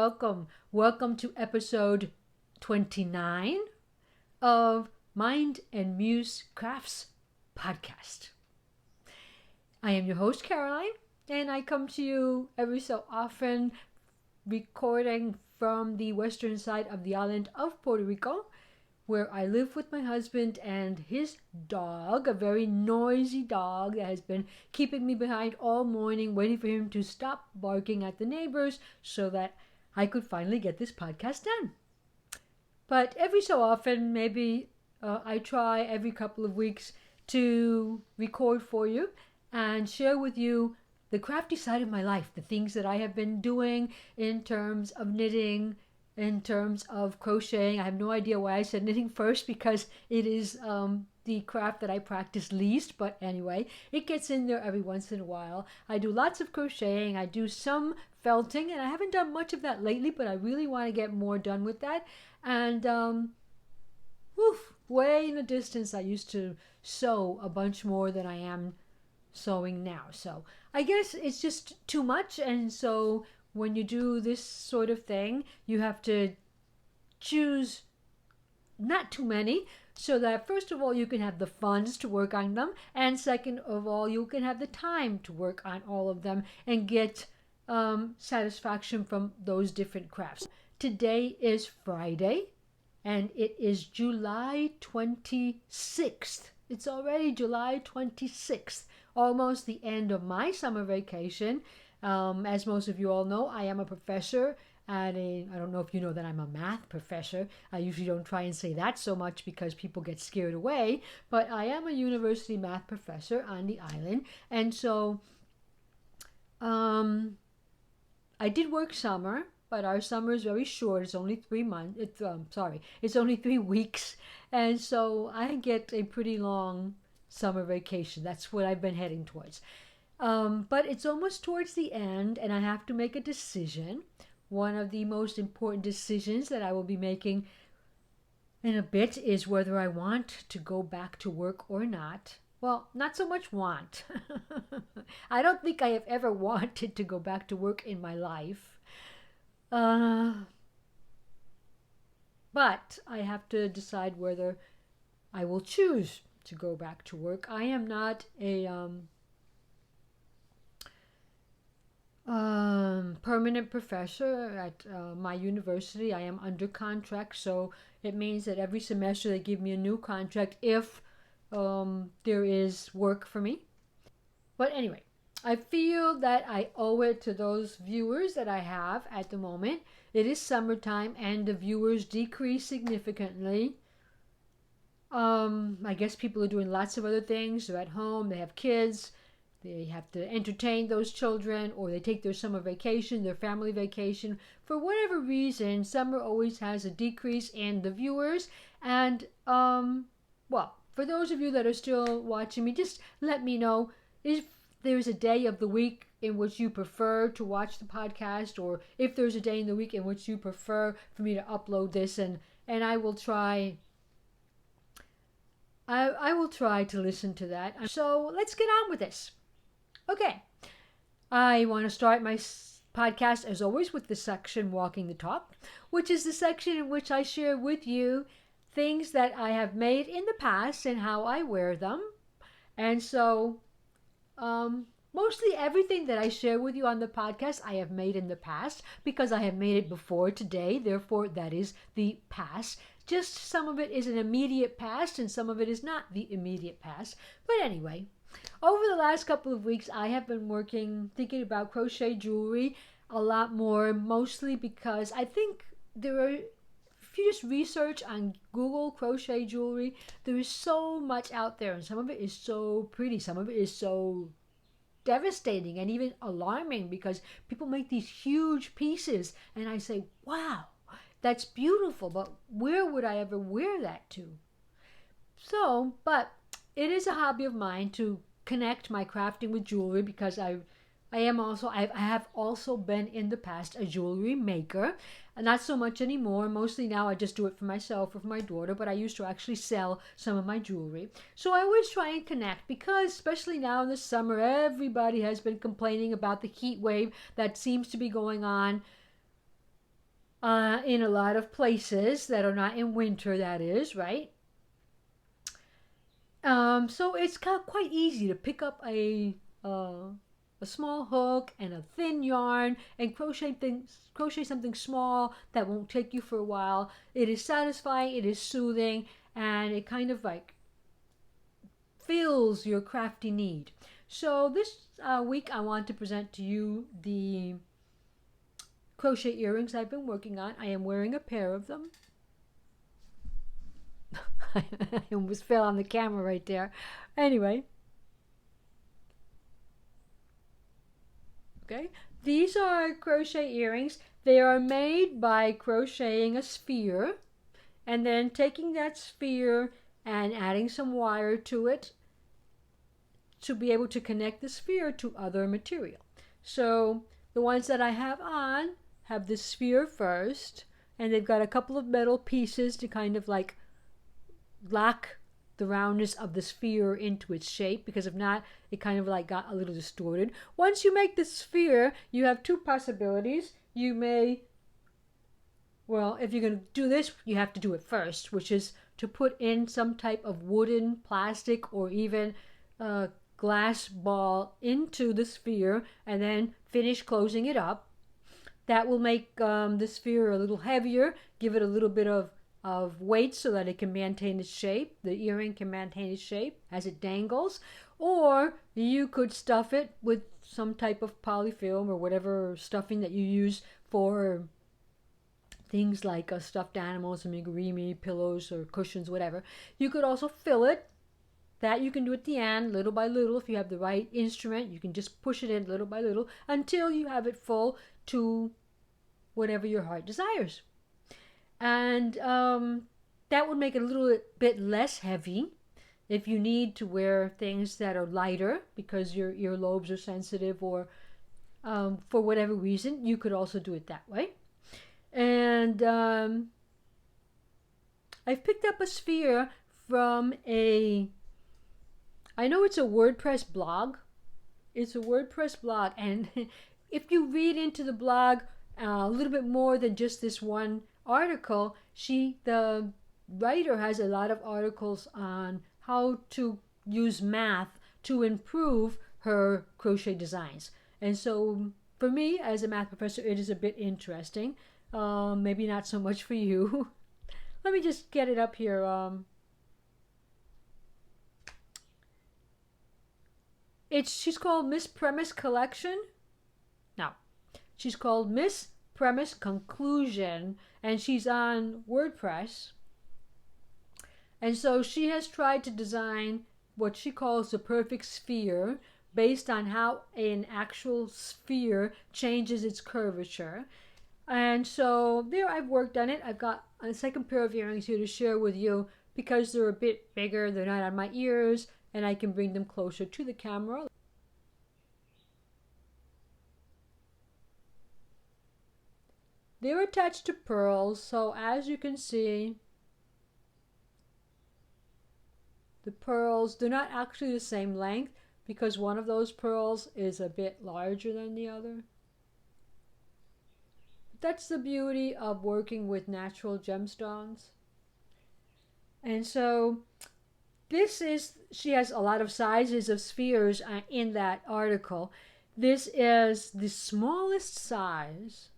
welcome. Welcome to episode 29 of Mind and Muse Crafts podcast. I am your host, Caroline, and I come to you every so often recording from the western side of the island of Puerto Rico, where I live with my husband and his dog, a very noisy dog that has been keeping me behind all morning, waiting for him to stop barking at the neighbors so that I could finally get this podcast done. But every so often, maybe I try every couple of weeks to record for you and share with you the crafty side of my life, the things that I have been doing in terms of knitting, in terms of crocheting. I have no idea why I said knitting first, because it is the craft that I practice least, but anyway, it gets in there every once in a while. I do lots of crocheting, I do some felting, and I haven't done much of that lately, but I really want to get more done with that. And way in the distance, I used to sew a bunch more than I am sewing now. So I guess it's just too much, and so when you do this sort of thing, you have to choose not too many, so that first of all you can have the funds to work on them, and second of all you can have the time to work on all of them and get satisfaction from those different crafts. Today is Friday and it is July 26th. It's already July 26th, almost the end of my summer vacation. As most of you all know, I am a professor at I don't know if you know that I'm a math professor. I usually don't try and say that so much because people get scared away, but I am a university math professor on the island. And so I did work summer, but our summer is very short. It's only 3 months. It's only 3 weeks. And so I get a pretty long summer vacation. That's what I've been heading towards. But it's almost towards the end, and I have to make a decision. One of the most important decisions that I will be making in a bit is whether I want to go back to work or not. Well, not so much want. I don't think I have ever wanted to go back to work in my life. But I have to decide whether I will choose to go back to work. I am not a permanent professor at my university. I am under contract, so it means that every semester they give me a new contract if there is work for me. But anyway, I feel that I owe it to those viewers that I have at the moment. It is summertime and the viewers decrease significantly. I guess people are doing lots of other things. They're at home, they have kids, they have to entertain those children, or they take their summer vacation, their family vacation. For whatever reason, summer always has a decrease in the viewers. And, for those of you that are still watching me, just let me know if there's a day of the week in which you prefer to watch the podcast, or if there's a day in the week in which you prefer for me to upload this, and I will try to listen to that. So let's get on with this. Okay, I want to start my podcast as always with the section Walking the Talk, which is the section in which I share with you things that I have made in the past and how I wear them. And so mostly everything that I share with you on the podcast I have made in the past, because I have made it before today, therefore that is the past. Just some of it is an immediate past and some of it is not the immediate past. But anyway, over the last couple of weeks I have been thinking about crochet jewelry a lot more, mostly because I think if you just research on Google crochet jewelry, there is so much out there, and some of it is so pretty, some of it is so devastating and even alarming, because people make these huge pieces and I say, wow, that's beautiful, but where would I ever wear that to? So, but it is a hobby of mine to connect my crafting with jewelry, because I have also been in the past a jewelry maker. Not so much anymore. Mostly now I just do it for myself or for my daughter, but I used to actually sell some of my jewelry. So I always try and connect, because especially now in the summer, everybody has been complaining about the heat wave that seems to be going on in a lot of places that are not in winter, that is, right? So it's quite easy to pick up a small hook and a thin yarn and crochet something small that won't take you for a while. It is satisfying, it is soothing, and it kind of like fills your crafty need. So this week I want to present to you the crochet earrings I've been working on. I am wearing a pair of them. I almost fell on the camera right there. Anyway. Okay. These are crochet earrings. They are made by crocheting a sphere and then taking that sphere and adding some wire to it to be able to connect the sphere to other material. So the ones that I have on have the sphere first, and they've got a couple of metal pieces to kind of like lock the roundness of the sphere into its shape, because if not, it kind of like got a little distorted. Once you make the sphere, you have two possibilities. You may, well, if you're going to do this, you have to do it first, which is to put in some type of wooden, plastic, or even glass ball into the sphere and then finish closing it up. That will make the sphere a little heavier, give it a little bit of weight so that it can maintain its shape. The earring can maintain its shape as it dangles. Or you could stuff it with some type of polyfilm or whatever stuffing that you use for things like stuffed animals, amigurumi, pillows or cushions, whatever. You could also fill it. That you can do at the end, little by little. If you have the right instrument, you can just push it in little by little until you have it full to whatever your heart desires. And that would make it a little bit less heavy. If you need to wear things that are lighter because your earlobes are sensitive, or for whatever reason, you could also do it that way. And I've picked up a sphere from I know it's a WordPress blog. It's a WordPress blog, and if you read into the blog a little bit more than just this one article, the writer has a lot of articles on how to use math to improve her crochet designs. And so for me as a math professor, it is a bit interesting. Maybe not so much for you. Let me just get it up here. She's called Miss Premise Collection. No, she's called Miss Premise Conclusion, and she's on WordPress. And so she has tried to design what she calls the perfect sphere based on how an actual sphere changes its curvature. And so there I've worked on it. I've got a second pair of earrings here to share with you because they're a bit bigger. They're not on my ears, and I can bring them closer to the camera. They're attached to pearls, so as you can see, the pearls, they're not actually the same length because one of those pearls is a bit larger than the other. That's the beauty of working with natural gemstones. And so she has a lot of sizes of spheres in that article. This is the smallest size.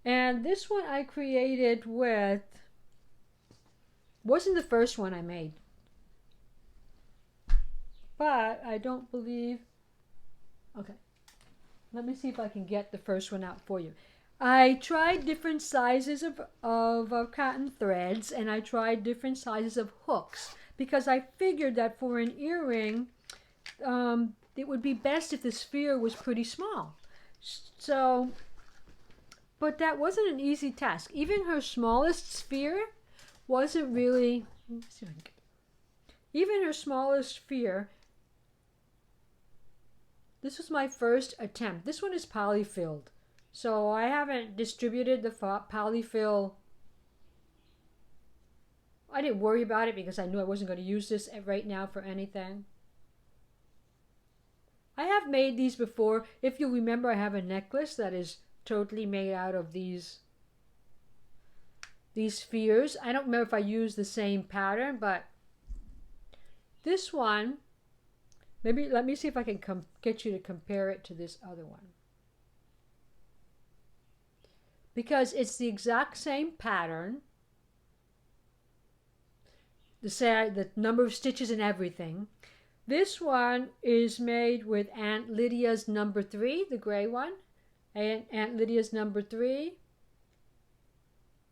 And this one I created wasn't the first one I made. But I don't believe, okay. Let me see if I can get the first one out for you. I tried different sizes of cotton threads, and I tried different sizes of hooks because I figured that for an earring, it would be best if the sphere was pretty small. So, but that wasn't an easy task. Even her smallest sphere wasn't really, even her smallest sphere, this was my first attempt. This one is polyfilled. So I haven't distributed the polyfill. I didn't worry about it because I knew I wasn't going to use this right now for anything. I have made these before. If you remember, I have a necklace that is totally made out of these spheres. I don't remember if I used the same pattern, but this one, maybe let me see if I can get you to compare it to this other one. Because it's the exact same pattern, the number of stitches and everything. This one is made with Aunt Lydia's number 3, the gray one, and Aunt Lydia's number 3.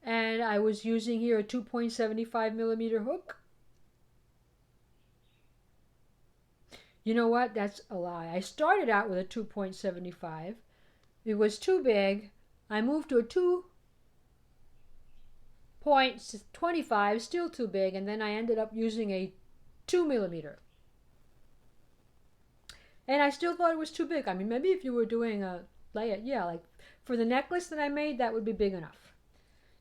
And I was using here a 2.75 millimeter hook. You know what? That's a lie. I started out with a 2.75. It was too big. I moved to a 2.25, still too big, and then I ended up using a 2 millimeter. And I still thought it was too big. I mean, maybe if you were doing a layout, yeah, like for the necklace that I made, that would be big enough.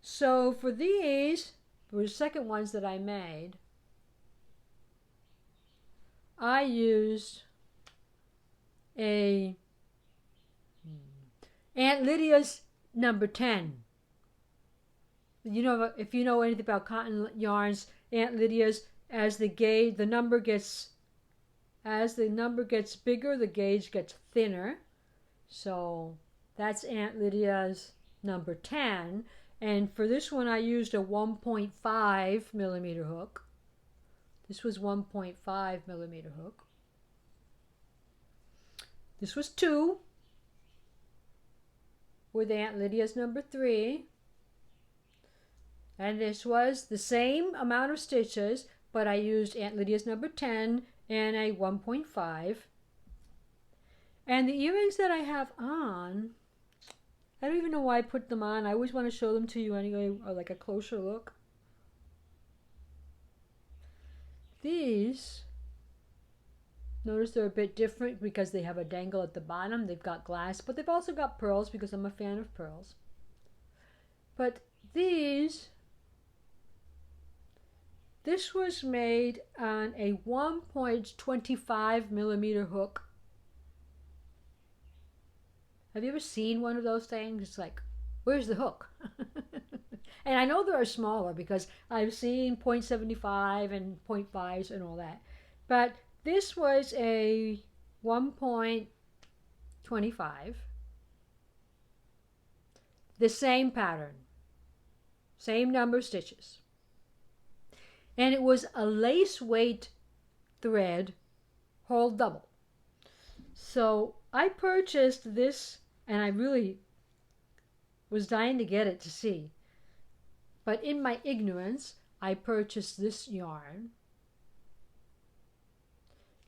So for these, for the second ones that I made, I used a Aunt Lydia's number 10. You know, if you know anything about cotton yarns, Aunt Lydia's, as the number gets bigger, the gauge gets thinner. So that's Aunt Lydia's number 10. And for this one, I used a 1.5 millimeter hook. This was 1.5 millimeter hook. This was 2 with Aunt Lydia's number 3. And this was the same amount of stitches, but I used Aunt Lydia's number 10 and a 1.5. And the earrings that I have on, I don't even know why I put them on. I always want to show them to you anyway, or like a closer look. These, notice they're a bit different because they have a dangle at the bottom. They've got glass, but they've also got pearls because I'm a fan of pearls. But this was made on a 1.25 millimeter hook. Have you ever seen one of those things? It's like, where's the hook? And I know there are smaller because I've seen 0.75 and 0.5s and all that. But this was a 1.25. The same pattern. Same number of stitches. And it was a lace weight thread, whole double. So I purchased this, and I really was dying to get it to see. But in my ignorance, I purchased this yarn.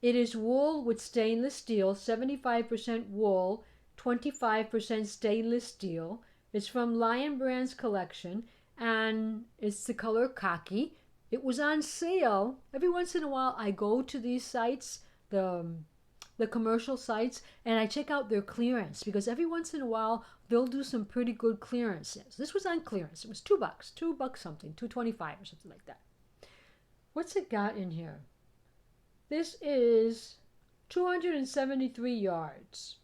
It is wool with stainless steel, 75% wool, 25% stainless steel. It's from Lion Brand's collection, and it's the color khaki. It was on sale. Every once in a while, I go to these sites, the commercial sites, and I check out their clearance because every once in a while they'll do some pretty good clearances. This was on clearance. It was $2, $2 something, $2.25 or something like that. What's it got in here? This is 273 yards.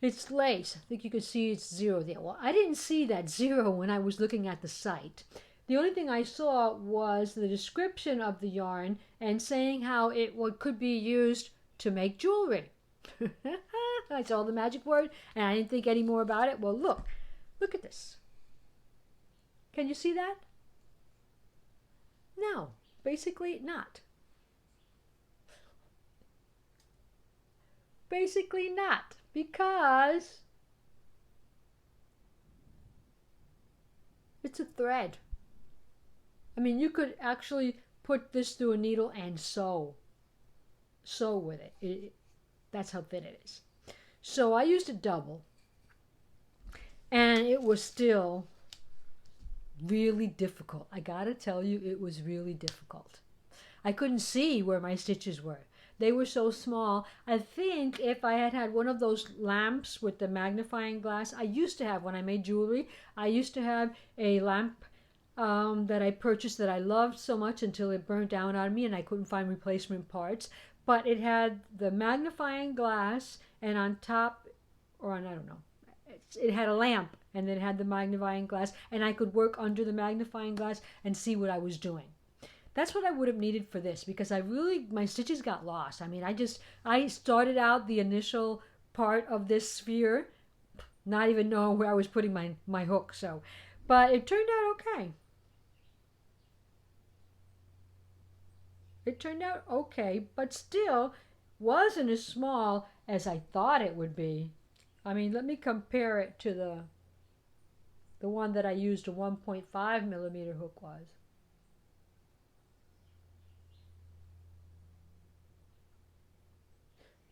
It's lace. I think you can see it's 0 there. Well, I didn't see that 0 when I was looking at the site. The only thing I saw was the description of the yarn and saying how it could be used to make jewelry. I saw the magic word and I didn't think any more about it. Well, look at this. Can you see that? No, basically not. Basically not, because it's a thread. I mean, you could actually put this through a needle and sew with it. That's how thin it is. So I used a double, and it was still really difficult. I gotta tell you, it was really difficult. I couldn't see where my stitches were. They were so small. I think if I had had one of those lamps with the magnifying glass, I used to have when I made jewelry, I used to have a lamp that I purchased that I loved so much until it burnt down on me and I couldn't find replacement parts. but it had the magnifying glass, and on top, or on, I don't know, it had a lamp, and then it had the magnifying glass, and I could work under the magnifying glass and see what I was doing. That's what I would have needed for this, because my stitches got lost. I mean, I started out the initial part of this sphere not even knowing where I was putting my hook. So, but it turned out okay. It turned out okay, but still wasn't as small as I thought it would be. I mean, let me compare it to the one that I used a 1.5 millimeter hook was.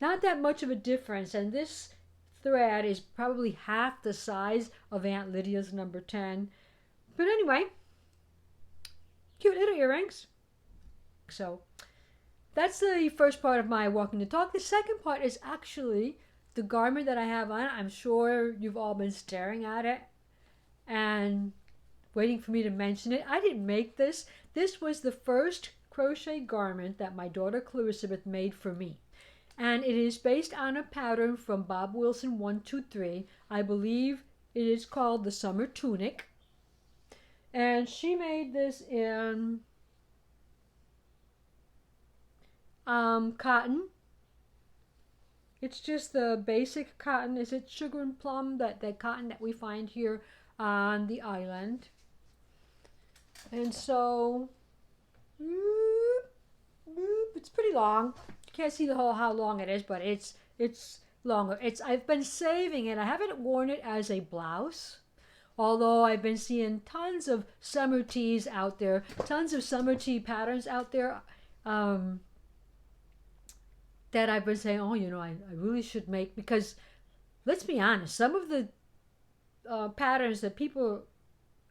Not that much of a difference, and this thread is probably half the size of Aunt Lydia's number 10. But anyway, cute little earrings. So that's the first part of my walking the talk. The second part is actually the garment that I have on. I'm sure you've all been staring at it and waiting for me to mention it. I didn't make this. This was the first crochet garment that my daughter Clarissa made for me. And it is based on a pattern from Bob Wilson 123. I believe it is called the Summer Tunic. And she made this in cotton. It's just the basic cotton. Is it sugar and plum? That cotton that we find here on the island. And so it's pretty long. You can't see the whole how long it is, but it's longer. I've been saving it. I haven't worn it as a blouse, although I've been seeing tons of summer tees out there, tons of summer tee patterns out there that I've been saying, oh, I really should make, because let's be honest, some of the patterns that people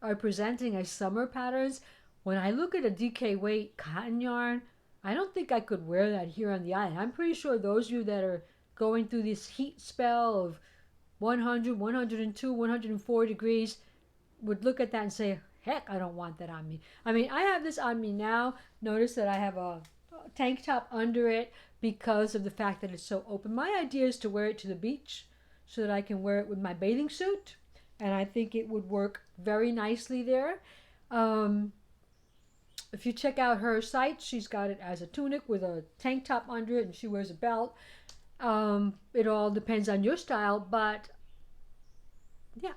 are presenting as summer patterns, when I look at a DK weight cotton yarn, I don't think I could wear that here on the island. I'm pretty sure those of you that are going through this heat spell of 100, 102, 104 degrees would look at that and say, heck, I don't want that on me. I mean, I have this on me now. Notice that I have a tank top under it because of the fact that it's so open. My idea is to wear it to the beach so that I can wear it with my bathing suit, and I think it would work very nicely there. If you check out her site, she's got it as a tunic with a tank top under it, and she wears a belt. It all depends on your style, but yeah,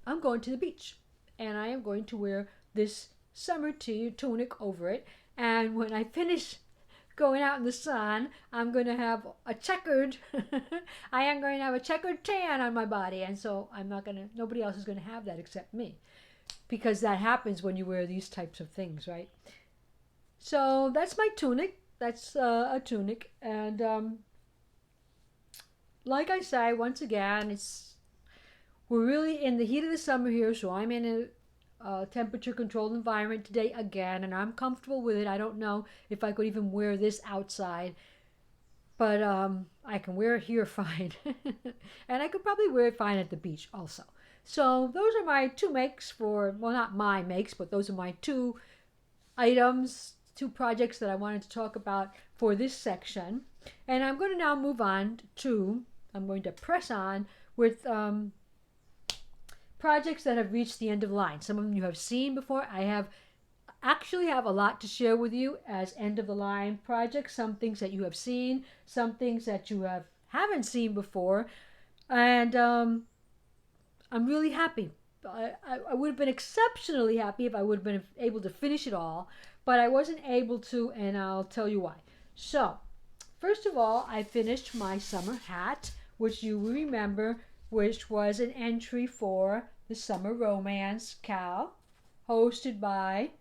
I'm going to the beach, and I am going to wear this summer tunic over it. And when I finish going out in the sun, I'm going to have a checkered I am going to have a checkered tan on my body, and so nobody else is going to have that except me, because that happens when you wear these types of things, right? So that's my tunic. That's a tunic, and like I say, once again, we're really in the heat of the summer here, so I'm in a temperature controlled environment today again, and I'm comfortable with it. I don't know if I could even wear this outside, but I can wear it here fine. And I could probably wear it fine at the beach also. So those are my two makes well, not my makes, but those are my two items, two projects that I wanted to talk about for this section. And I'm going to now move on I'm going to press on with projects that have reached the end of the line. Some of them you have seen before. I actually have a lot to share with you as end of the line projects. Some things that you have seen, some things that you haven't seen before, and I'm really happy. I would have been exceptionally happy if I would have been able to finish it all, but I wasn't able to, and I'll tell you why. So, first of all, I finished my summer hat, which you remember, which was an entry for the Summer Romance Cal, hosted by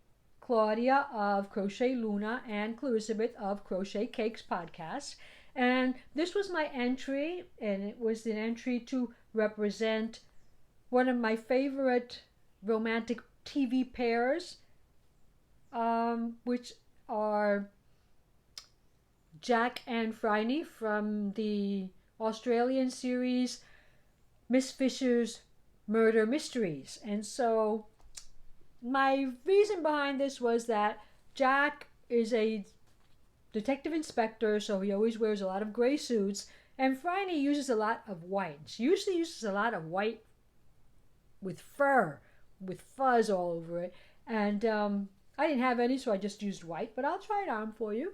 Claudia of Crochet Luna and Clarissa of Crochet Cakes podcast. And this was my entry, and it was an entry to represent one of my favorite romantic TV pairs, which are Jack and Phryne from the Australian series Miss Fisher's Murder Mysteries. And so my reason behind this was that Jack is a detective inspector, so he always wears a lot of gray suits. And Franny uses a lot of white. She usually uses a lot of white with fur, with fuzz all over it. And I didn't have any, so I just used white. But I'll try it on for you.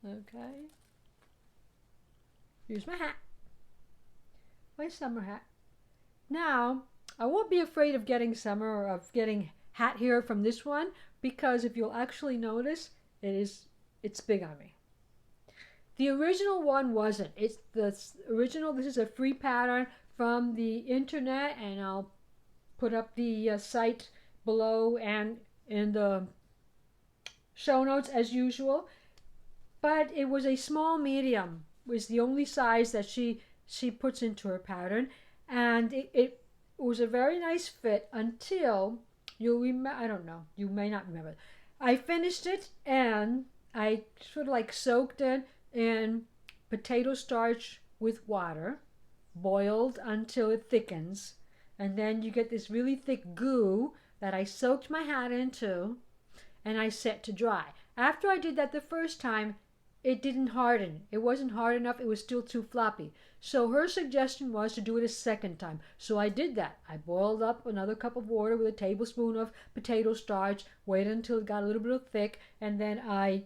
Okay. Here's my hat. My summer hat. Now, I won't be afraid of getting summer or of getting hat hair from this one, because if you'll actually notice, it's big on me. The original one wasn't. It's the original. This is a free pattern from the internet, and I'll put up the site below and in the show notes as usual. But it was a small medium. Was the only size that she puts into her pattern, and it was a very nice fit until you'll remember. I don't know. You may not remember. I finished it and I sort of like soaked it in potato starch with water, boiled until it thickens, and then you get this really thick goo that I soaked my hat into, and I set to dry. After I did that the first time, it didn't harden. It wasn't hard enough. It was still too floppy. So her suggestion was to do it a second time. So I did that. I boiled up another cup of water with a tablespoon of potato starch, waited until it got a little bit thick, and then I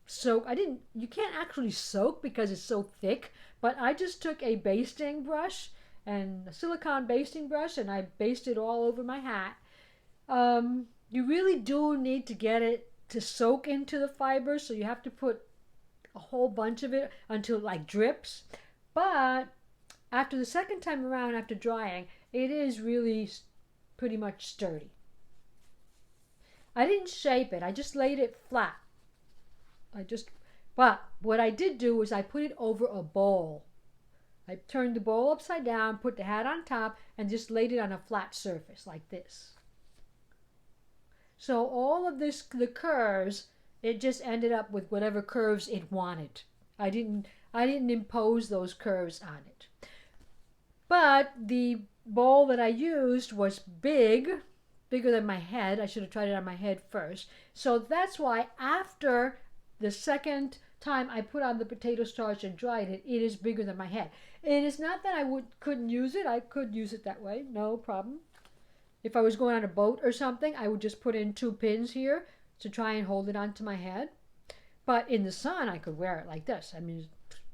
soaked. You can't actually soak because it's so thick, but I just took a basting brush and a silicone basting brush, and I basted all over my hat. You really do need to get it to soak into the fiber, so you have to put a whole bunch of it until it like drips. But after the second time around, after drying, it is really pretty much sturdy. I didn't shape it. I just laid it flat. But what I did do was I put it over a bowl. I turned the bowl upside down, put the hat on top, and just laid it on a flat surface like this. So all of this, the curves, it just ended up with whatever curves it wanted. I didn't impose those curves on it. But the bowl that I used was bigger than my head. I should have tried it on my head first. So that's why after the second time I put on the potato starch and dried it, it is bigger than my head. It is not that I couldn't use it. I could use it that way, no problem. If I was going on a boat or something, I would just put in 2 pins here to try and hold it onto my head. But in the sun, I could wear it like this. I mean,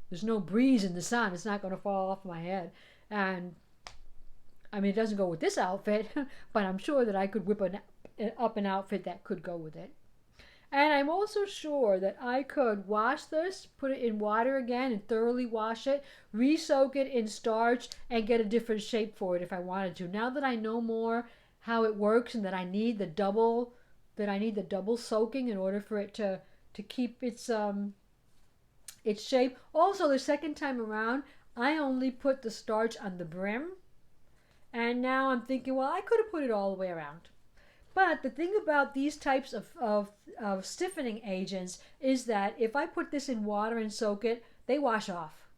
there's no breeze in the sun. It's not going to fall off my head. And, I mean, it doesn't go with this outfit, but I'm sure that I could whip up an outfit that could go with it. And I'm also sure that I could wash this, put it in water again and thoroughly wash it, re-soak it in starch, and get a different shape for it if I wanted to. Now that I know more how it works and that I need the double soaking in order for it to keep its shape. Also, the second time around, I only put the starch on the brim, and now I'm thinking, well, I could have put it all the way around. But the thing about these types of stiffening agents is that if I put this in water and soak it, they wash off.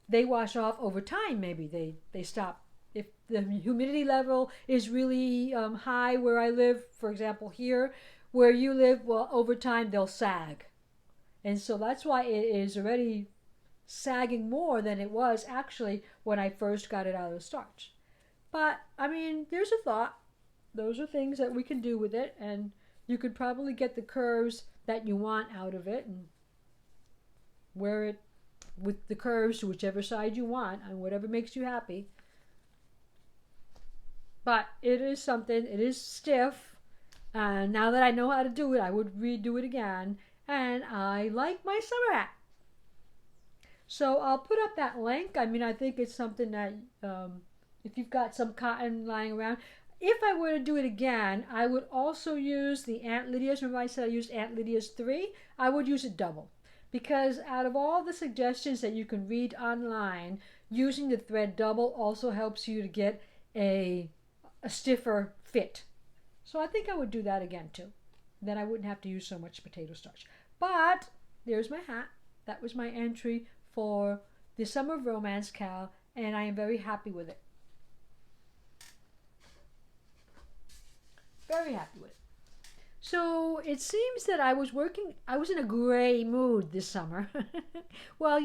They wash off over time. Maybe they stop. If the humidity level is really high where I live, for example here, where you live, well, over time they'll sag. And so that's why it is already sagging more than it was actually when I first got it out of the starch. But, I mean, there's a thought. Those are things that we can do with it, and you could probably get the curves that you want out of it and wear it with the curves to whichever side you want and whatever makes you happy. But it is something, it is stiff, and now that I know how to do it, I would redo it again, and I like my summer hat. So I'll put up that link. I mean, I think it's something that if you've got some cotton lying around, if I were to do it again, I would also use the Aunt Lydia's. Remember I said I used Aunt Lydia's 3? I would use it double. Because out of all the suggestions that you can read online, using the thread double also helps you to get a stiffer fit. So I think I would do that again too. Then I wouldn't have to use so much potato starch. But there's my hat. That was my entry for the Summer Romance Cal, and I am very happy with it. Very happy with it. So it seems that I was in a gray mood this summer. Well,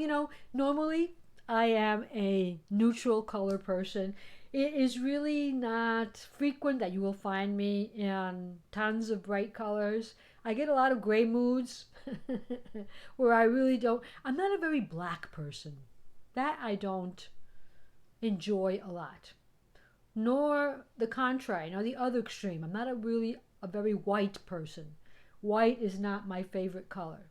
normally I am a neutral color person. It is really not frequent that you will find me in tons of bright colors. I get a lot of gray moods where I really I'm not a very black person. That I don't enjoy a lot. Nor the contrary, nor the other extreme. I'm not a very white person. White is not my favorite color.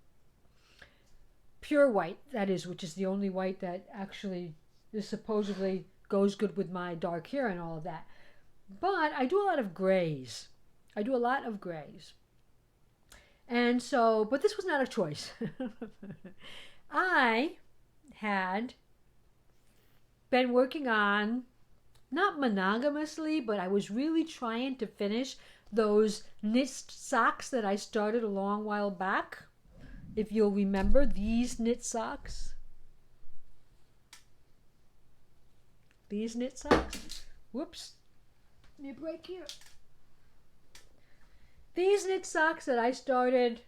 Pure white, that is, which is the only white that actually is supposedly goes good with my dark hair and all of that. But I do a lot of grays. And so, but this was not a choice. I had been working on, not monogamously, but I was really trying to finish those knit socks that I started a long while back. If you'll remember these knit socks. Whoops. Let me break here. These knit socks that I started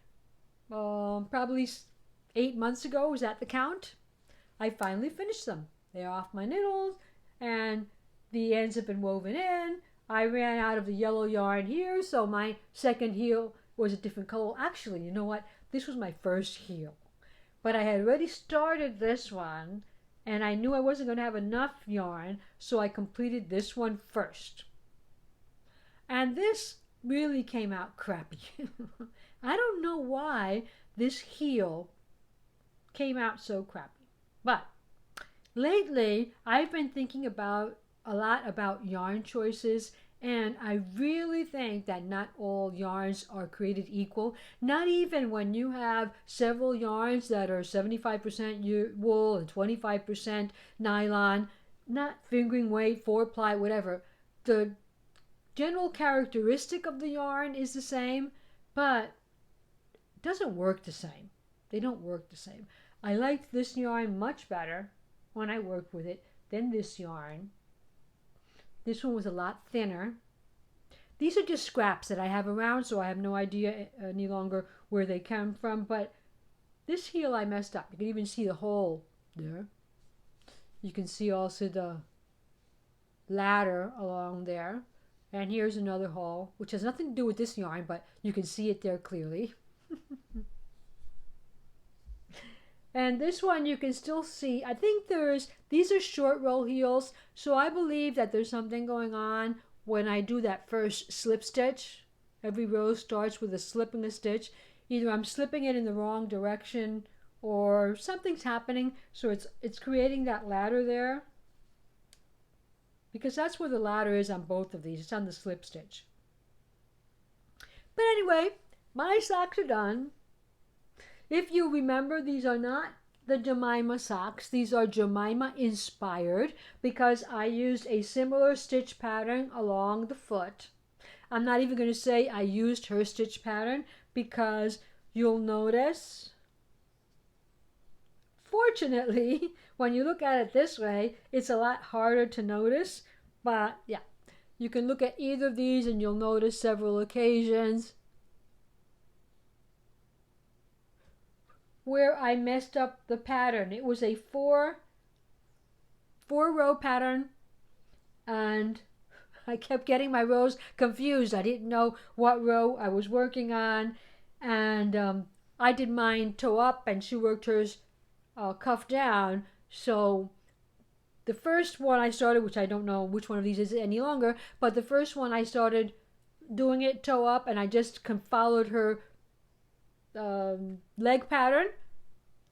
probably 8 months ago, was that the count? I finally finished them. They're off my needles and the ends have been woven in. I ran out of the yellow yarn here, so my second heel was a different color. Actually, you know what? This was my first heel. But I had already started this one, and I knew I wasn't going to have enough yarn, so I completed this one first. And this really came out crappy. I don't know why this heel came out so crappy. But lately, I've been thinking a lot about yarn choices, and I really think that not all yarns are created equal. Not even when you have several yarns that are 75% wool and 25% nylon, not fingering weight, 4-ply, whatever. The general characteristic of the yarn is the same, but it doesn't work the same. They don't work the same. I liked this yarn much better when I worked with it than this yarn. This one was a lot thinner. These are just scraps that I have around, so I have no idea any longer where they come from. But this heel I messed up. You can even see the hole there. You can see also the ladder along there. And here's another hole, which has nothing to do with this yarn, but you can see it there clearly. And this one you can still see, I think these are short roll heels, so I believe that there's something going on when I do that first slip stitch. Every row starts with a slip and a stitch. Either I'm slipping it in the wrong direction or something's happening, so it's creating that ladder there. Because that's where the ladder is on both of these. It's on the slip stitch. But anyway, my socks are done. If you remember, these are not the Jemima socks. These are Jemima Inspired because I used a similar stitch pattern along the foot. I'm not even going to say I used her stitch pattern because you'll notice, fortunately, when you look at it this way, it's a lot harder to notice. But yeah, you can look at either of these and you'll notice several occasions where I messed up the pattern. It was a four row pattern and I kept getting my rows confused. I didn't know what row I was working on, and I did mine toe up and she worked hers cuff down. So the first one I started, which I don't know which one of these is any longer, but the first one I started doing it toe up and I just followed her leg pattern,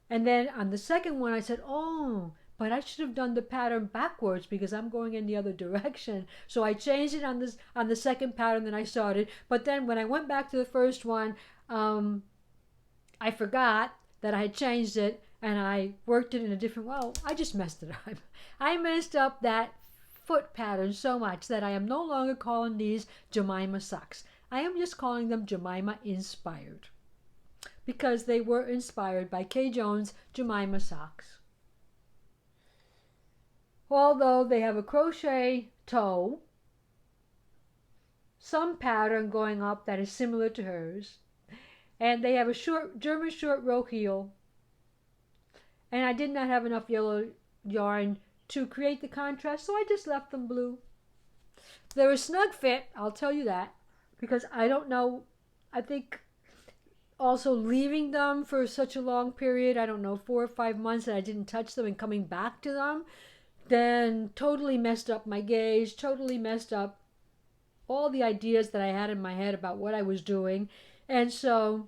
and then on the second one I said, oh, but I should have done the pattern backwards because I'm going in the other direction. So I changed it on the second pattern that I started, but then when I went back to the first one, I forgot that I had changed it and I worked it in a different, well, I just messed it up. I messed up that foot pattern so much that I am no longer calling these Jemima socks. I am just calling them Jemima Inspired, because they were inspired by Kay Jones' Jemima socks. Although they have a crochet toe, some pattern going up that is similar to hers. And they have a short German short row heel. And I did not have enough yellow yarn to create the contrast, so I just left them blue. They're a snug fit, I'll tell you that, because I don't know, I think also leaving them for such a long period, I don't know, 4 or 5 months, and I didn't touch them and coming back to them, then totally messed up my gauge, totally messed up all the ideas that I had in my head about what I was doing. And so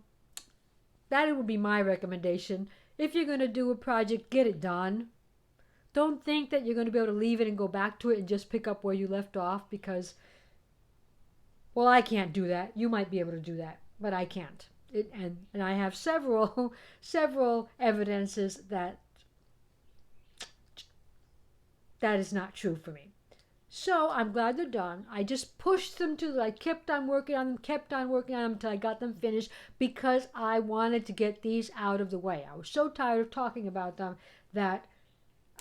that would be my recommendation. If you're going to do a project, get it done. Don't think that you're going to be able to leave it and go back to it and just pick up where you left off, because, well, I can't do that. You might be able to do that, but I can't. And I have several evidences that is not true for me. So I'm glad they're done. I just pushed them I kept on working on them until I got them finished, because I wanted to get these out of the way. I was so tired of talking about them that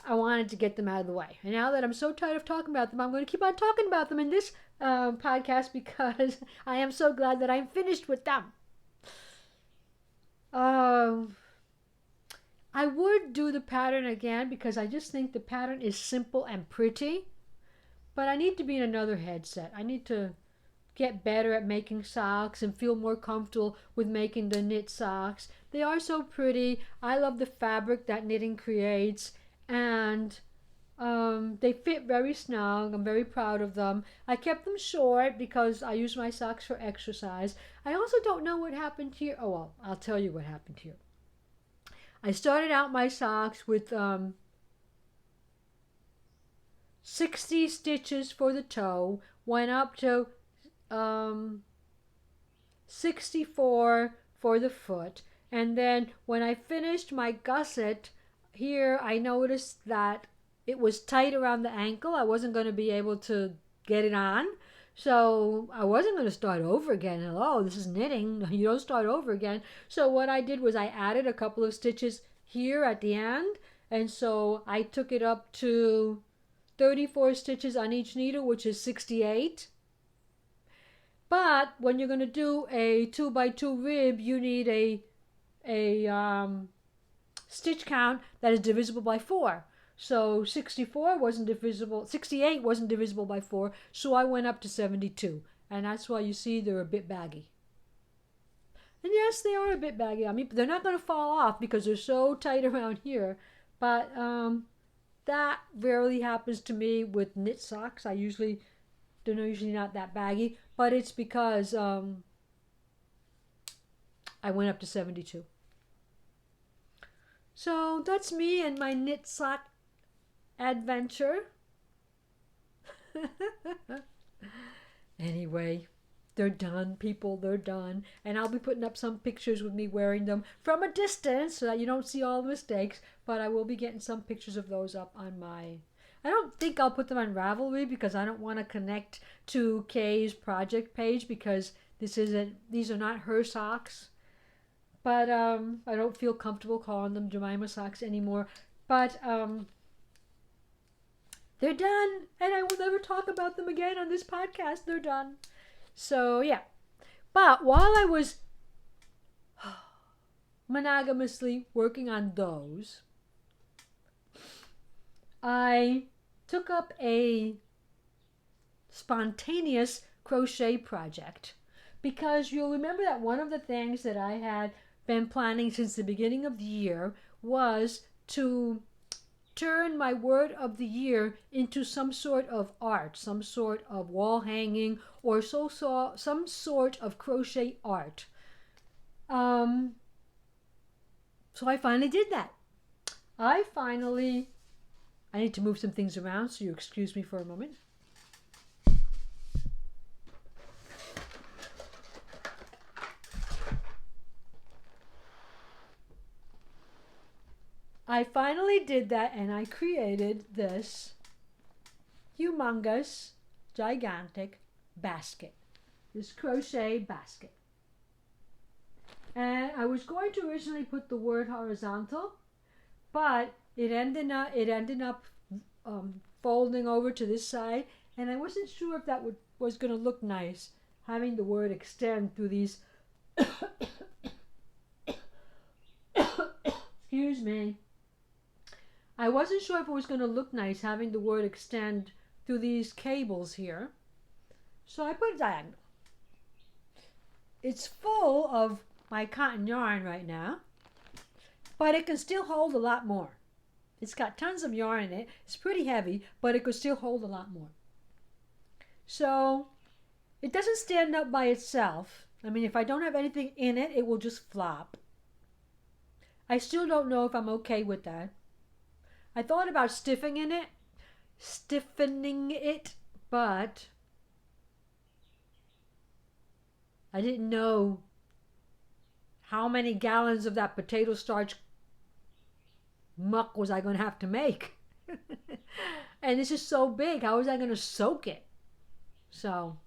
I wanted to get them out of the way. And now that I'm so tired of talking about them, I'm going to keep on talking about them in this podcast, because I am so glad that I'm finished with them. I would do the pattern again, because I just think the pattern is simple and pretty. But I need to be in another headset. I need to get better at making socks and feel more comfortable with making the knit socks. They are so pretty. I love the fabric that knitting creates. And they fit very snug. I'm very proud of them. I kept them short because I use my socks for exercise. I also don't know what happened here. Oh, well, I'll tell you what happened here. I started out my socks with 60 stitches for the toe, went up to 64 for the foot, and then when I finished my gusset here, I noticed that it was tight around the ankle. I wasn't going to be able to get it on, so I wasn't going to start over again. Hello, this is knitting. You don't start over again. So what I did was I added a couple of stitches here at the end, and so I took it up to 34 stitches on each needle, which is 68. But when you're going to do a 2x2 rib, you need a stitch count that is divisible by 4. So 68 wasn't divisible by 4, so I went up to 72. And that's why you see they're a bit baggy. And yes, they are a bit baggy. I mean, they're not going to fall off because they're so tight around here. But that rarely happens to me with knit socks. They're usually not that baggy, but it's because I went up to 72. So that's me and my knit sock adventure. Anyway, they're done, people. They're done. And I'll be putting up some pictures with me wearing them from a distance so that you don't see all the mistakes. But I will be getting some pictures of those up on my... I don't think I'll put them on Ravelry because I don't want to connect to Kay's project page, because these are not her socks. But I don't feel comfortable calling them Jemima socks anymore. But they're done, and I will never talk about them again on this podcast. They're done. So, yeah. But while I was monogamously working on those, I took up a spontaneous crochet project, because you'll remember that one of the things that I had been planning since the beginning of the year was to turn my word of the year into some sort of art, some sort of wall hanging, or some sort of crochet art. So I finally did that. I need to move some things around, so you excuse me for a moment. I finally did that, and I created this humongous, gigantic basket, this crochet basket. And I was going to originally put the word horizontal, but it ended up folding over to this side, and I wasn't sure if that was going to look nice having the word extend through these excuse me. I wasn't sure if it was going to look nice having the word extend through these cables here. So I put a diagonal. It's full of my cotton yarn right now, but it can still hold a lot more. It's got tons of yarn in it. It's pretty heavy, but it could still hold a lot more. So it doesn't stand up by itself. I mean, if I don't have anything in it, it will just flop. I still don't know if I'm okay with that. I thought about stiffening it, but I didn't know how many gallons of that potato starch muck was I going to have to make. And this is so big, how was I going to soak it? So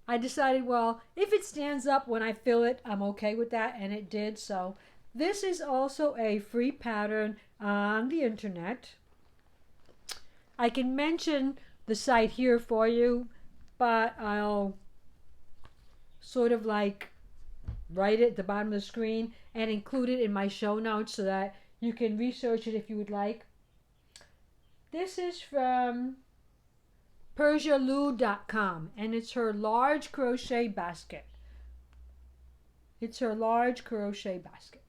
I decided, well, if it stands up when I fill it, I'm okay with that, and it did. So this is also a free pattern on the internet. I can mention the site here for you, but I'll sort of like write it at the bottom of the screen and include it in my show notes so that you can research it if you would like. This is from PersiaLou.com, and it's her large crochet basket. It's her large crochet basket.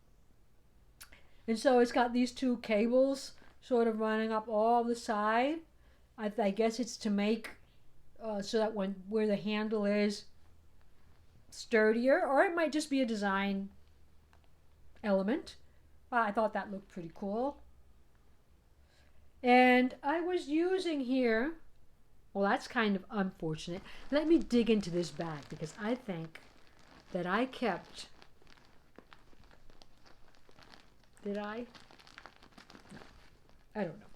And so it's got these two cables sort of running up all the side. I guess it's to make so that where the handle is sturdier, or it might just be a design element. I thought that looked pretty cool. And I was using here, well, that's kind of unfortunate. Let me dig into this bag because I think that I kept, did I? No, I don't know.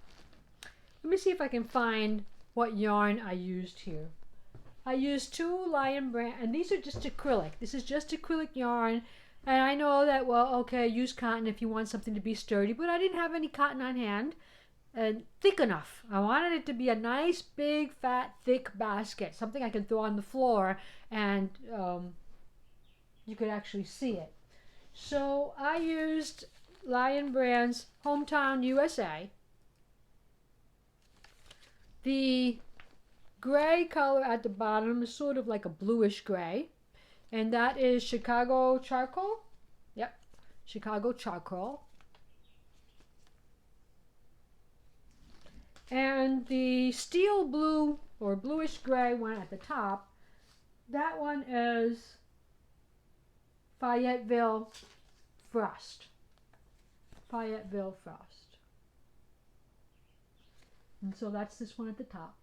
Let me see if I can find what yarn I used here. I used 2 Lion Brand, and these are just acrylic. This is just acrylic yarn. And I know that, well, okay, use cotton if you want something to be sturdy, but I didn't have any cotton on hand and thick enough. I wanted it to be a nice, big, fat, thick basket, something I can throw on the floor and you could actually see it. So I used Lion Brand's Hometown USA. The gray color at the bottom is sort of like a bluish gray. And that is Chicago Charcoal. Yep, Chicago Charcoal. And the steel blue or bluish gray one at the top, that one is Fayetteville Frost. Fayetteville Frost. And so that's this one at the top.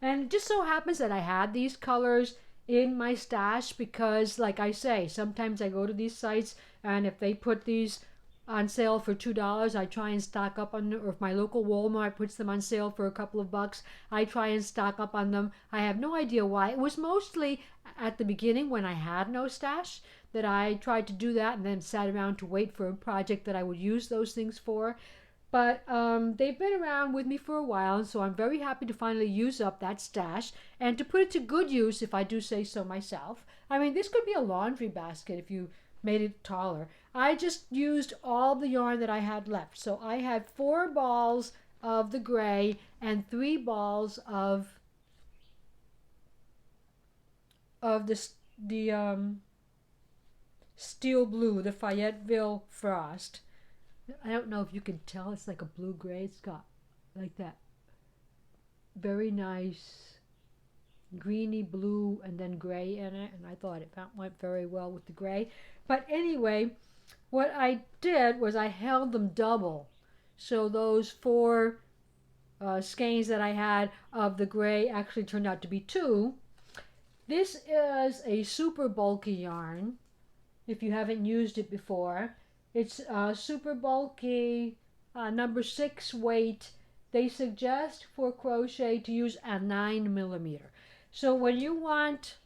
And it just so happens that I had these colors in my stash because, like I say, sometimes I go to these sites and if they put these on sale for $2, I try and stock up on them, or if my local Walmart puts them on sale for a couple of bucks, I try and stock up on them. I have no idea why. It was mostly at the beginning when I had no stash that I tried to do that and then sat around to wait for a project that I would use those things for. But they've been around with me for a while, and so I'm very happy to finally use up that stash and to put it to good use, if I do say so myself. I mean, this could be a laundry basket if you made it taller. I just used all the yarn that I had left. So I had 4 balls of the gray and 3 balls of the steel blue, the Fayetteville Frost. I don't know if you can tell, it's like a blue-gray. It's got like that very nice greeny blue and then gray in it, and I thought it went very well with the gray. But anyway, what I did was I held them double. So those 4 skeins that I had of the gray actually turned out to be 2. This is a super bulky yarn, if you haven't used it before. It's super bulky, number 6 weight. They suggest for crochet to use a 9mm. So when you want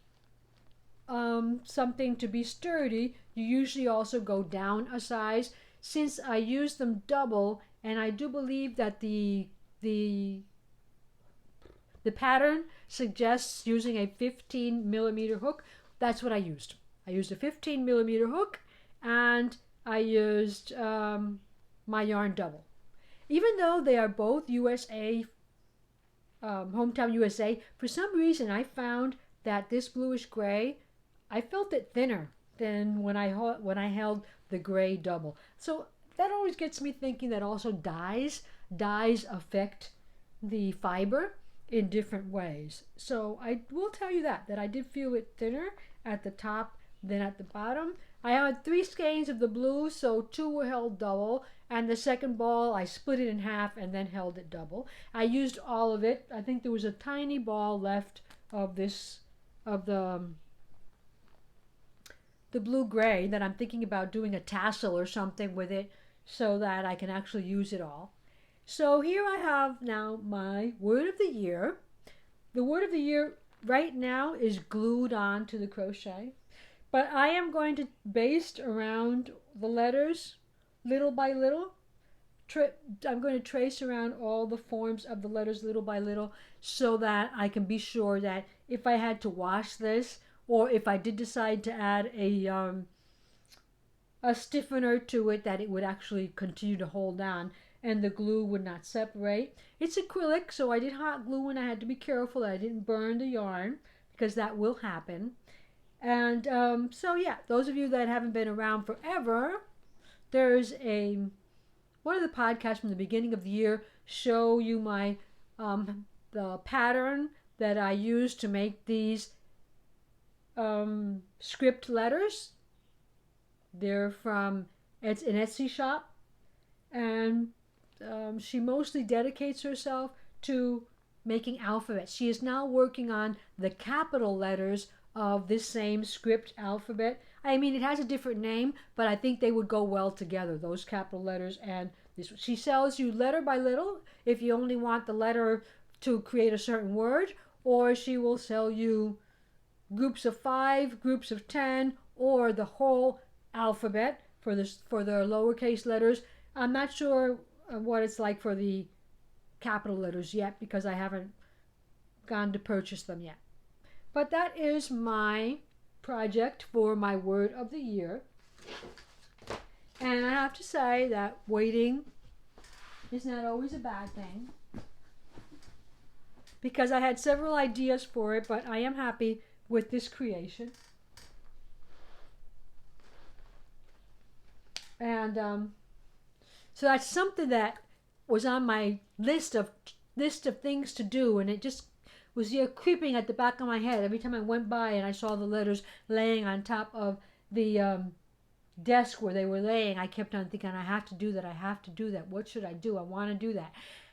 something to be sturdy, you usually also go down a size. Since I use them double, and I do believe that the pattern suggests using a 15mm hook, that's what I used. I used a 15mm hook, and I used my yarn double. Even though they are both USA, Hometown USA, for some reason I found that this bluish gray, I felt it thinner than when I held the gray double. So that always gets me thinking that also dyes affect the fiber in different ways. So I will tell you that I did feel it thinner at the top than at the bottom. I had 3 skeins of the blue, so 2 were held double, and the second ball I split it in half and then held it double. I used all of it. I think there was a tiny ball left of the blue gray that I'm thinking about doing a tassel or something with it so that I can actually use it all. So here I have now my word of the year. The word of the year right now is glued on to the crochet, but I am going to, based around the letters, little by little, I'm going to trace around all the forms of the letters little by little so that I can be sure that if I had to wash this, or if I did decide to add a stiffener to it, that it would actually continue to hold on and the glue would not separate. It's acrylic, so I did hot glue and I had to be careful that I didn't burn the yarn, because that will happen. And so yeah, those of you that haven't been around forever, there's one of the podcasts from the beginning of the year show you my the pattern that I used to make these script letters. They're from, it's an Etsy shop, and she mostly dedicates herself to making alphabets. She is now working on the capital letters of this same script alphabet. I mean, it has a different name, but I think they would go well together, those capital letters and this. She sells you letter by little if you only want the letter to create a certain word, or she will sell you groups of 5, groups of 10, or the whole alphabet for the lowercase letters. I'm not sure what it's like for the capital letters yet, because I haven't gone to purchase them yet. But that is my project for my word of the year. And I have to say that waiting is not always a bad thing, because I had several ideas for it, but I am happy with this creation. And so that's something that was on my list of things to do, and it just was here creeping at the back of my head every time I went by and I saw the letters laying on top of the desk where they were laying. I kept on thinking, I have to do that, I have to do that. What should I do? I want to do that.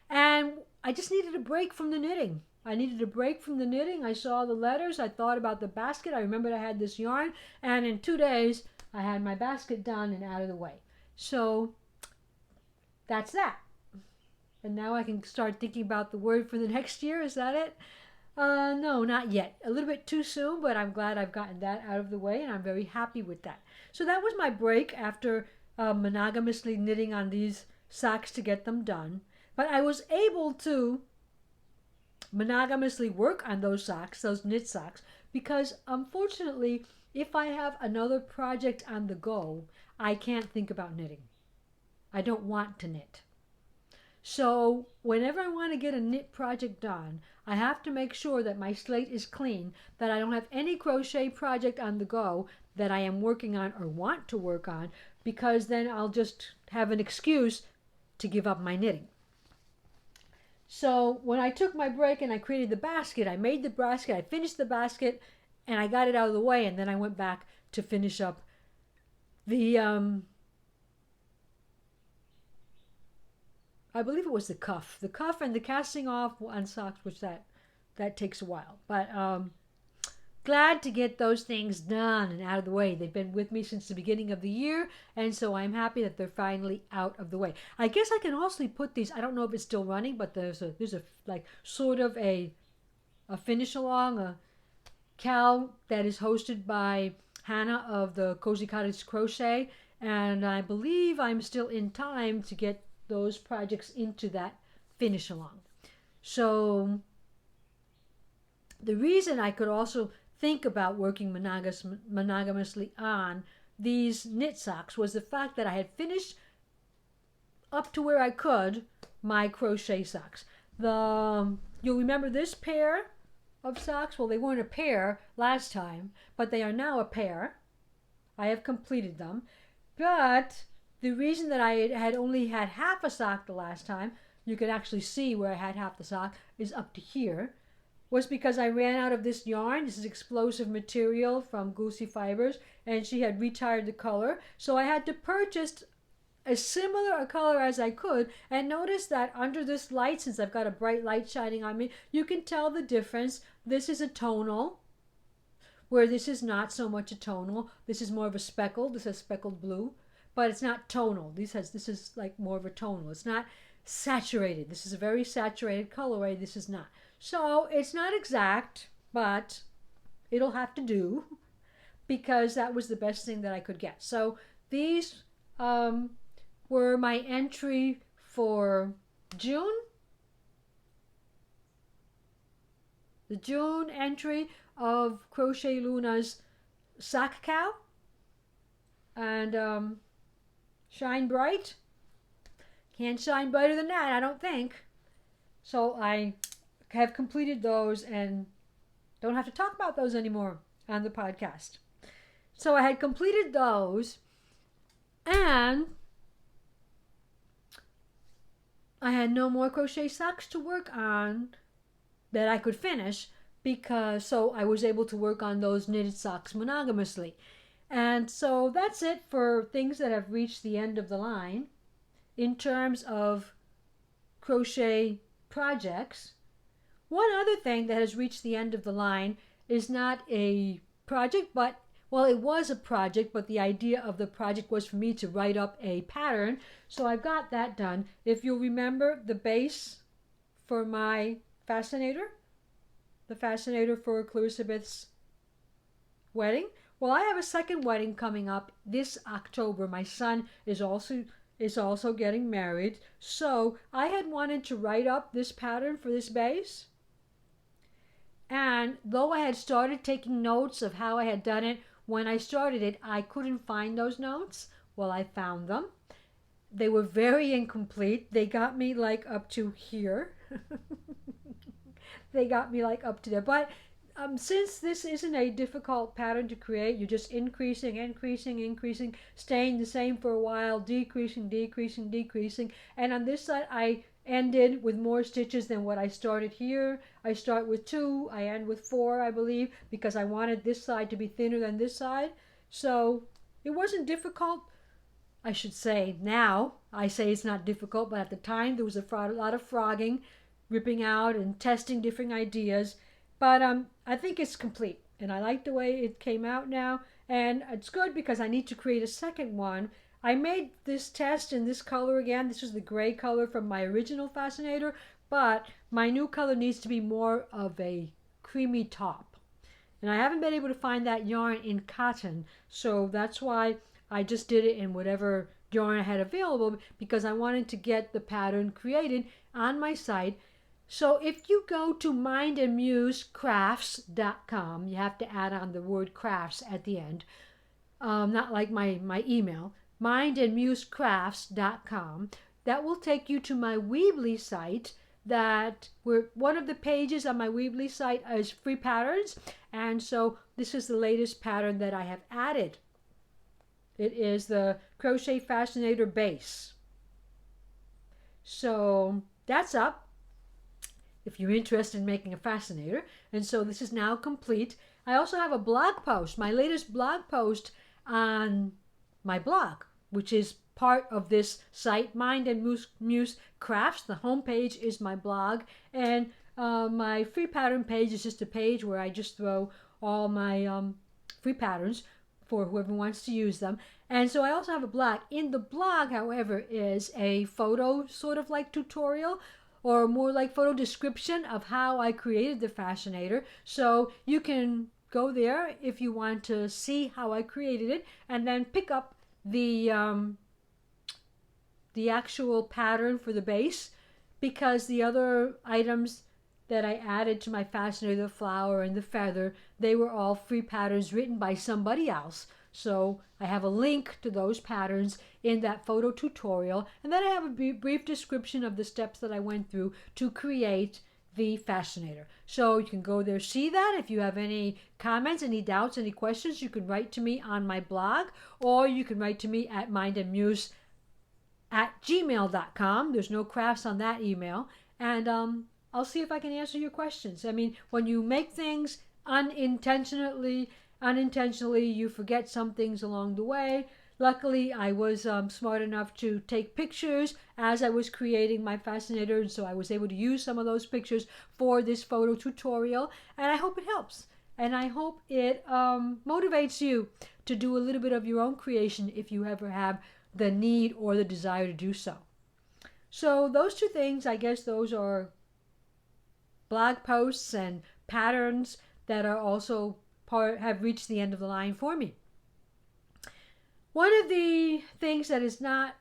And I just needed a break from the knitting. I saw the letters. I thought about the basket. I remembered I had this yarn. And in 2 days, I had my basket done and out of the way. So that's that. And now I can start thinking about the word for the next year. Is that it? No, not yet. A little bit too soon, but I'm glad I've gotten that out of the way, and I'm very happy with that. So that was my break after monogamously knitting on these socks to get them done. But I was able to monogamously work on those socks, those knit socks, because unfortunately, if I have another project on the go, I can't think about knitting. I don't want to knit. So whenever I want to get a knit project done, I have to make sure that my slate is clean, that I don't have any crochet project on the go that I am working on or want to work on, because then I'll just have an excuse to give up my knitting. So when I took my break and I created the basket, I made the basket, I finished the basket, and I got it out of the way, and then I went back to finish up the I believe it was the cuff and the casting off on socks, which that takes a while. But glad to get those things done and out of the way. They've been with me since the beginning of the year, and so I'm happy that they're finally out of the way. I guess I can also put these, I don't know if it's still running, but there's a like sort of a finish along, a cal that is hosted by Hannah of the Cozy Cottage Crochet, and I believe I'm still in time to get those projects into that finish along. So the reason I could also think about working monogamously on these knit socks was the fact that I had finished up to where I could my crochet socks. You'll remember this pair of socks? Well, they weren't a pair last time, but they are now a pair. I have completed them. But the reason that I had only had half a sock the last time, you can actually see where I had half the sock, is up to here, was because I ran out of this yarn. This is explosive material from Goosey Fibers, and she had retired the color. So I had to purchase as similar a color as I could, and notice that under this light, since I've got a bright light shining on me, you can tell the difference. This is a tonal, where this is not so much a tonal. This is more of a speckled. This has speckled blue, but it's not tonal. This is like more of a tonal. It's not saturated. This is a very saturated colorway. This is not. So it's not exact, but it'll have to do, because that was the best thing that I could get. So these were my entry for June. The June entry of Crochet Luna's Sock Cow and Shine Bright. Can't shine brighter than that, I don't think. So I have completed those and don't have to talk about those anymore on the podcast. So I had completed those, and I had no more crochet socks to work on that I could finish, because so I was able to work on those knitted socks monogamously. And so that's it for things that have reached the end of the line in terms of crochet projects. One other thing that has reached the end of the line is not a project, but well, it was a project, but the idea of the project was for me to write up a pattern. So I've got that done. If you'll remember the base for my fascinator, the fascinator for Elizabeth's wedding. Well, I have a second wedding coming up this October. My son is also getting married. So I had wanted to write up this pattern for this base. And though I had started taking notes of how I had done it, when I started it, I couldn't find those notes. Well, I found them. They were very incomplete. They got me like up to here. They got me like up to there. But since this isn't a difficult pattern to create, you're just increasing, staying the same for a while, decreasing. And on this side, I ended with more stitches than what I started here. I start with 2, I end with 4, I believe, because I wanted this side to be thinner than this side. So it wasn't difficult. I should say now, I say it's not difficult, but at the time there was a lot of frogging, ripping out and testing different ideas. But I think it's complete, and I like the way it came out now. And it's good because I need to create a second one. I made this test in this color again. This is the gray color from my original fascinator, but my new color needs to be more of a creamy top. And I haven't been able to find that yarn in cotton, so that's why I just did it in whatever yarn I had available, because I wanted to get the pattern created on my site. So if you go to mindandmusecrafts.com, you have to add on the word crafts at the end, not like my email, mindandmusecrafts.com. That will take you to my Weebly site. One of the pages on my Weebly site is free patterns, and so this is the latest pattern that I have added. It is the Crochet Fascinator base. So that's up if you're interested in making a fascinator. And so this is now complete. I also have a blog post, my latest blog post on my blog, which is part of this site, Mind and Muse Crafts. The homepage is my blog, and my free pattern page is just a page where I just throw all my free patterns for whoever wants to use them. And so I also have a blog. In the blog, however, is a photo sort of like tutorial, or more like photo description of how I created the fascinator. So you can go there if you want to see how I created it, and then pick up the actual pattern for the base, because the other items, that I added to my fascinator, the flower and the feather, they were all free patterns written by somebody else. So I have a link to those patterns in that photo tutorial, and then I have a brief description of the steps that I went through to create the fascinator. So you can go there, see that. If you have any comments, any doubts, any questions, you can write to me on my blog, or you can write to me at mindandmuse@gmail.com. There's no crafts on that email, and I'll see if I can answer your questions. I mean, when you make things unintentionally, you forget some things along the way. Luckily, I was smart enough to take pictures as I was creating my fascinator, and so I was able to use some of those pictures for this photo tutorial, and I hope it helps. And I hope it motivates you to do a little bit of your own creation if you ever have the need or the desire to do so. So those two things, I guess those are blog posts and patterns that are also have reached the end of the line for me. One of the things that is not,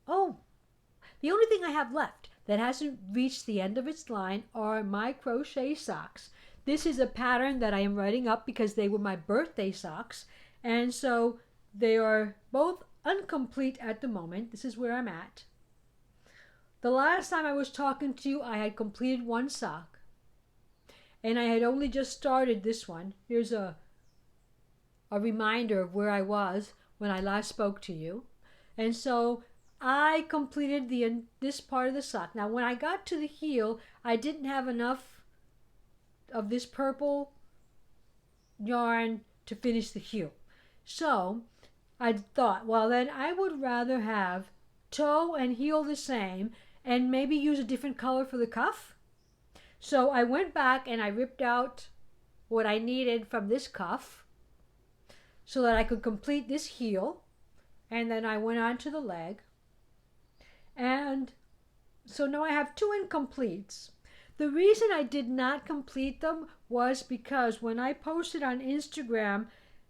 the only thing I have left that hasn't reached the end of its line are my crochet socks. This is a pattern that I am writing up because they were my birthday socks, and so they are both incomplete at the moment. This is where I'm at. The last time I was talking to you, I had completed one sock, and I had only just started this one. Here's a reminder of where I was when I last spoke to you. And so I completed this part of the sock. Now when I got to the heel, I didn't have enough of this purple yarn to finish the heel. So I thought, well then I would rather have toe and heel the same and maybe use a different color for the cuff. So I went back and I ripped out what I needed from this cuff so that I could complete this heel, and then I went on to the leg. And so now I have two incompletes. The reason I did not complete them was because when I posted on Instagram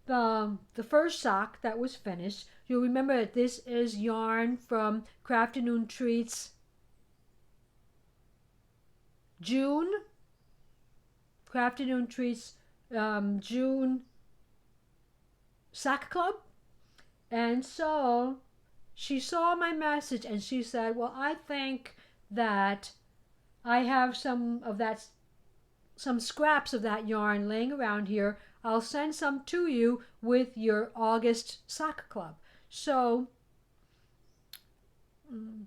the first sock that was finished, you'll remember that this is yarn from Crafty Treats June. Crafty Treats June Sock Club. And so she saw my message and she said, well, I think that I have some scraps of that yarn laying around here. I'll send some to you with your August sock club. So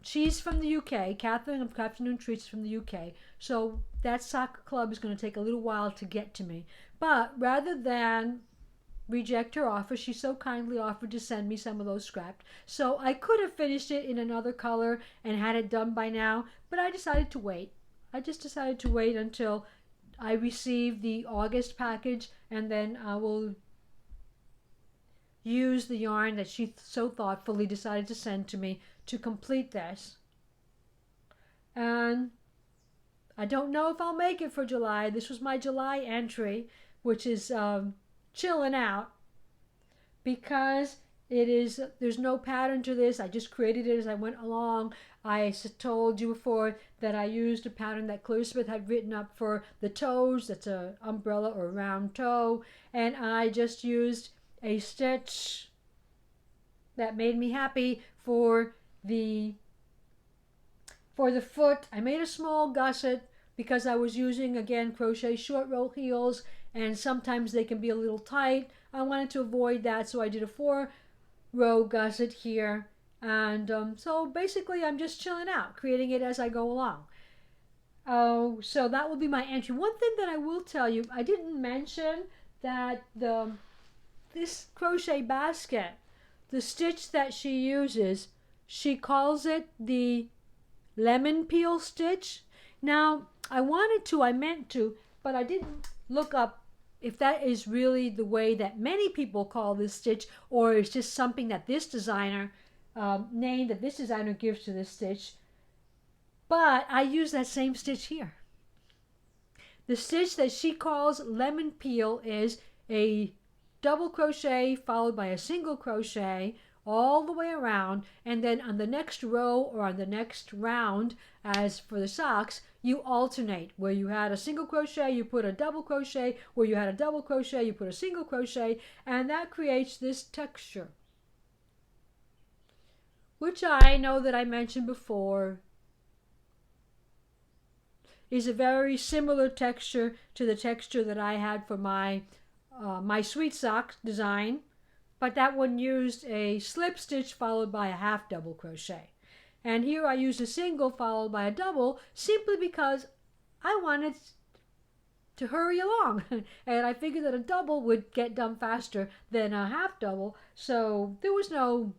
she's from the UK. Catherine of Crafty Treats from the UK. So that sock club is going to take a little while to get to me. But rather than reject her offer, she so kindly offered to send me some of those scraps. So I could have finished it in another color and had it done by now, but I decided to wait. I just decided to wait until I receive the August package, and then I will use the yarn that she so thoughtfully decided to send to me to complete this. And I don't know if I'll make it for July. This was my July entry, which is chilling out because there's no pattern to this. I just created it as I went along. I told you before that I used a pattern that Claire Smith had written up for the toes. That's a umbrella or round toe, and I just used a stitch that made me happy for the foot. I made a small gusset because I was using, again, crochet short row heels, and sometimes they can be a little tight. I wanted to avoid that, so I did a 4-row gusset here. And so basically I'm just chilling out, creating it as I go along. So that will be my entry. One thing that I will tell you, I didn't mention that this crochet basket, the stitch that she uses, she calls it the lemon peel stitch. Now, I meant to, but I didn't look up if that is really the way that many people call this stitch, or it's just something that this designer name that this designer gives to this stitch. But I use that same stitch here. The stitch that she calls lemon peel is a double crochet followed by a single crochet, all the way around, and then on the next row or on the next round, as for the socks, you alternate. Where you had a single crochet, you put a double crochet. Where you had a double crochet, you put a single crochet, and that creates this texture, which I know that I mentioned before is a very similar texture to the texture that I had for my sweet sock design, but that one used a slip stitch followed by a half double crochet. And here I used a single followed by a double simply because I wanted to hurry along. And I figured that a double would get done faster than a half double, so there was no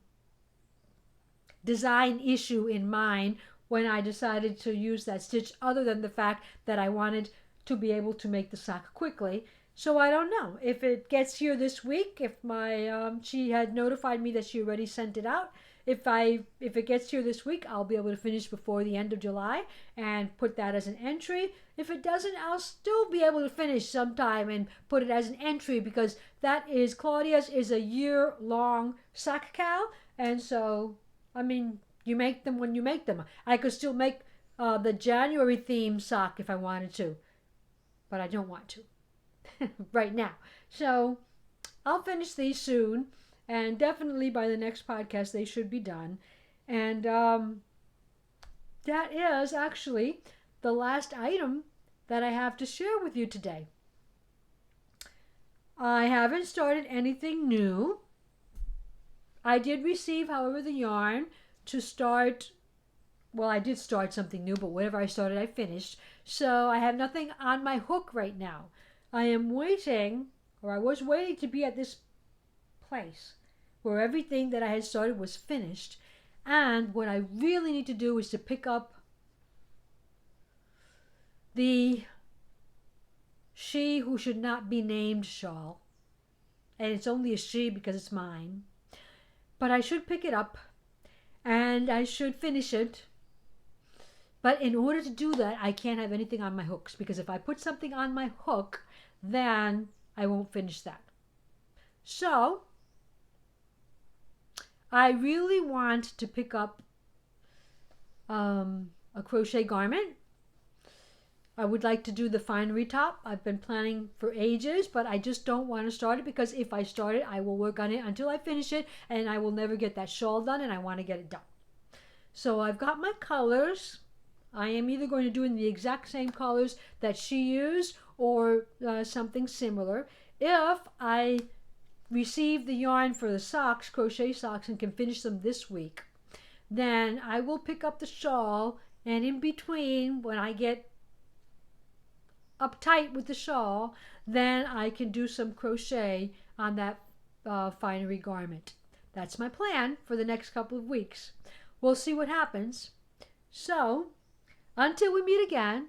design issue in mind when I decided to use that stitch, other than the fact that I wanted to be able to make the sock quickly. So I don't know if it gets here this week. If my she had notified me that she already sent it out. If it gets here this week, I'll be able to finish before the end of July and put that as an entry. If it doesn't, I'll still be able to finish sometime and put it as an entry, because that is Claudia's is a year-long sock cal, and so I mean, you make them when you make them. I could still make the January theme sock if I wanted to, but I don't want to right now. So I'll finish these soon, and definitely by the next podcast they should be done. And that is actually the last item that I have to share with you today. I haven't started anything new. I did receive, however, the yarn to start. Well, I did start something new, but whatever I started, I finished. So I have nothing on my hook right now. I am waiting, or I was waiting to be at this place where everything that I had started was finished. And what I really need to do is to pick up the She Who Should Not Be Named shawl. And it's only a she because it's mine. But I should pick it up and I should finish it. But in order to do that, I can't have anything on my hooks, because if I put something on my hook, then I won't finish that. So I really want to pick up a crochet garment. I would like to do the finery top. I've been planning for ages, but I just don't want to start it, because if I start it, I will work on it until I finish it, and I will never get that shawl done, and I want to get it done. So I've got my colors. I am either going to do in the exact same colors that she used or something similar. If I receive the yarn for the socks, crochet socks, and can finish them this week, then I will pick up the shawl, and in between, when I get uptight with the shawl, then I can do some crochet on that finery garment. That's my plan for the next couple of weeks. We'll see what happens. So until we meet again,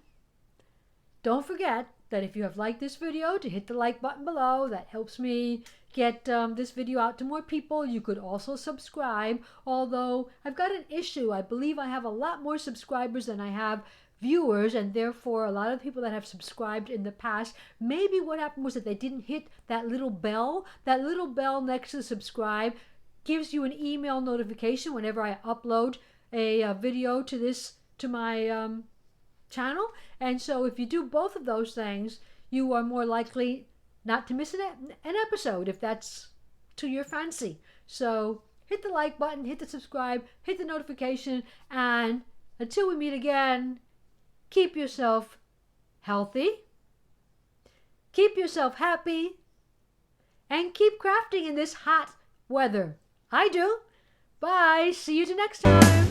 don't forget that if you have liked this video, to hit the like button below. That helps me get this video out to more people. You could also subscribe, although I've got an issue. I believe I have a lot more subscribers than I have viewers, and therefore a lot of people that have subscribed in the past, maybe what happened was that they didn't hit that little bell. That little bell next to subscribe gives you an email notification whenever I upload a video to my channel. And so if you do both of those things, you are more likely not to miss an episode, if that's to your fancy. So hit the like button, hit the subscribe, hit the notification, and until we meet again, keep yourself healthy, keep yourself happy, and keep crafting in this hot weather. I do. Bye. See you next time.